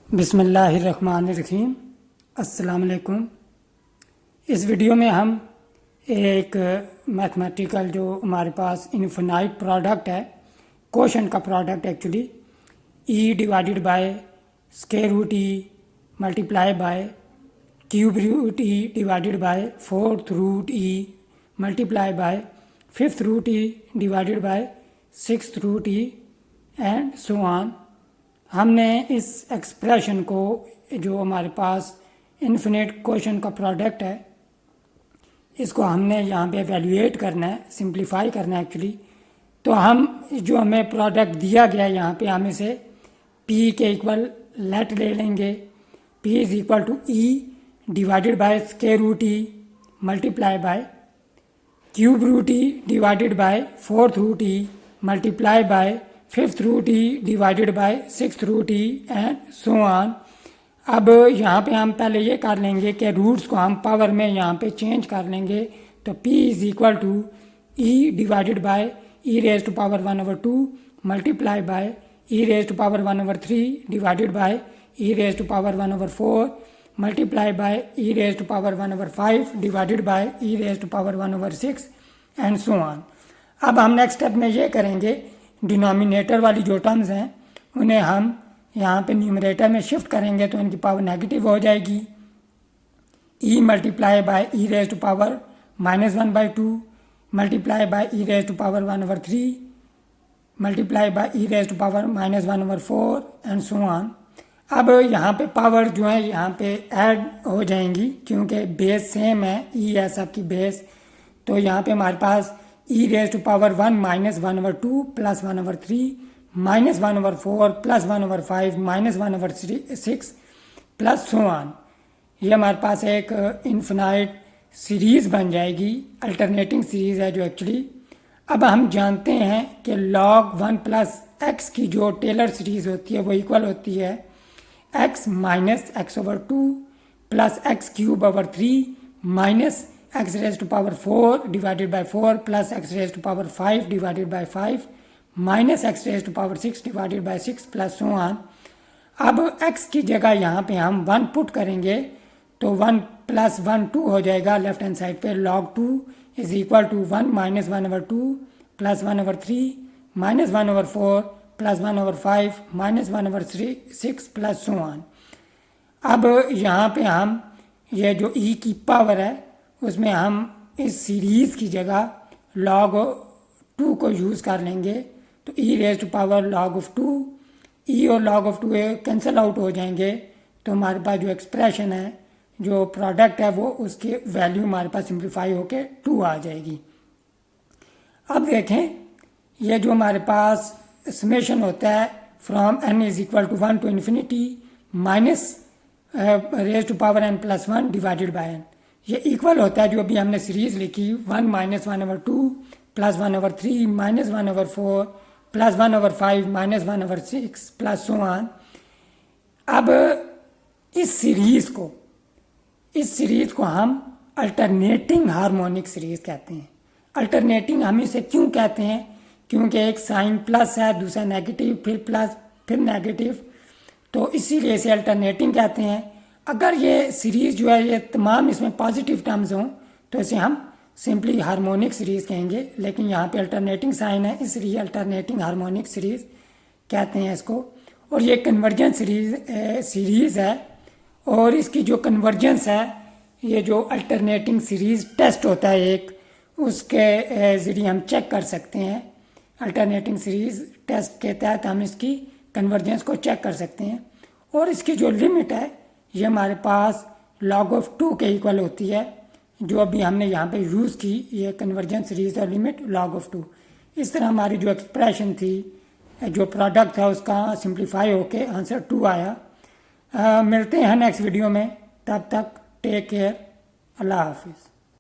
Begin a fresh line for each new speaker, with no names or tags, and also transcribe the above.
बिस्मिल्लाहिर्रहमानिर्रहीम। अस्सलाम वालेकुम। इस वीडियो में हम एक मैथमेटिकल जो हमारे पास इनफिनाइट प्रोडक्ट है, क्वोशंट का product actually, e divided by square root e multiply by cube root e divided by fourth root e multiply by fifth root e divided by sixth root e and so on. हमने इस expression को, जो हमारे पास infinite quotient का product है, इसको हमने यहाँ पे एवेल्यूएट करना है, सिंप्लीफाई करना है एक्चुअली। तो हम जो हमें प्रोडक्ट दिया गया है यहाँ पे, हम इसे p के इक्वल लेट ले लेंगे। p is equal to e divided by square root e multiply by cube root e divided by fourth root e multiply by fifth root e divided by sixth root e and so on. अब यहाँ पे हम पहले ये कर लेंगे कि roots को हम पावर में यहाँ पे चेंज कर लेंगे। तो p is equal to e divided by e raise to power 1/2 multiply by e raise to power 1/3 divided by e raise to power 1/4 multiply by e raise to power 1/5 divided by e raise to power 1/6 and so on. अब हम next step में ये करेंगे, denominator वाली जो terms हैं उन्हें हम यहाँ पे न्यूमरेटर में शिफ्ट करेंगे तो इनकी पावर नेगेटिव हो जाएगी। E multiply by e raise to power -1/2 multiply by e raise to power 1/3 multiply by e raise to power -1/4 and so on. अब यहाँ पे पावर जो है यहाँ पे ऐड हो जाएंगी क्योंकि बेस सेम है, ई है सबकी बेस। तो यहाँ पे हमारे पास e raise to power 1 -1/2 plus 1/3 -1/4 plus 1/5 -1/6 plus so on. ये हमारे पास एक इन्फिनाइट सीरीज़ बन जाएगी, अल्टरनेटिंग सीरीज़ है जो एक्चुअली। अब हम जानते हैं कि log 1 प्लस एक्स की जो टेलर सीरीज़ होती है वो इक्वल होती है x minus x/2 plus x³ 3 minus x raise to power 4 divided by 4 plus x raise to power 5 divided by 5 minus x raise to power 6 divided by 6 plus so on. अब x की जगह यहाँ पे हम 1 put करेंगे तो 1 plus 1 2 हो जाएगा लेफ्ट हैंड साइड पे। log 2 is equal to 1 minus 1/2 plus 1/3 minus 1/4 plus 1/5 minus 1/6 plus so on. अब यहाँ पे हम ये जो e की पावर है उसमें हम इस सीरीज़ की जगह log 2 को यूज़ कर लेंगे। तो e raise to power log of 2, e और log of 2 कैंसिल आउट हो जाएंगे। तो हमारे पास जो एक्सप्रेशन है, जो प्रोडक्ट है, वो उसकी वैल्यू हमारे पास सिंप्लीफाई होके 2 आ जाएगी। अब देखें, ये जो हमारे पास समेशन होता है from n is equal to 1 to infinity minus raise to power n plus 1 divided by n, ये इक्वल होता है जो अभी हमने सीरीज़ लिखी 1 minus 1/2 plus 1/3 minus 1/4 plus 1/5 minus 1/6 plus so on. अब इस सीरीज़ को हम अल्टरनेटिंग हार्मोनिक सीरीज़ कहते हैं। अल्टरनेटिंग हम इसे क्यों कहते हैं? क्योंकि एक साइन प्लस है, दूसरा नेगेटिव, फिर प्लस, फिर नेगेटिव, तो इसीलिए इसे अल्टरनेटिंग कहते हैं। अगर ये सीरीज़ जो है ये तमाम इसमें पॉजिटिव टर्म्स हों तो इसे हम सिंपली हार्मोनिक सीरीज़ कहेंगे, लेकिन यहाँ पे अल्टरनेटिंग साइन है इसलिए अल्टरनेटिंग हार्मोनिक सीरीज़ कहते हैं इसको। और ये कन्वर्जेंस सीरीज़ है और इसकी जो कन्वर्जेंस है, ये जो अल्टरनेटिंग सीरीज़ टेस्ट होता है एक, उसके ज़रिए हम चेक कर सकते हैं। अल्टरनेटिंग सीरीज़ टेस्ट के तहत हम इसकी कन्वर्जेंस को चेक कर सकते हैं। और इसकी जो लिमिट है ये हमारे पास log of 2 के इक्वल होती है, जो अभी हमने यहाँ पे यूज़ की, ये कन्वर्जेंस सीरीज़ और लिमिट log of 2। इस तरह हमारी जो एक्सप्रेशन थी, जो प्रोडक्ट था, उसका सिंप्लीफाई होके आंसर 2 आया। मिलते हैं नेक्स्ट वीडियो में, तब तक टेक केयर, अल्लाह हाफिज़।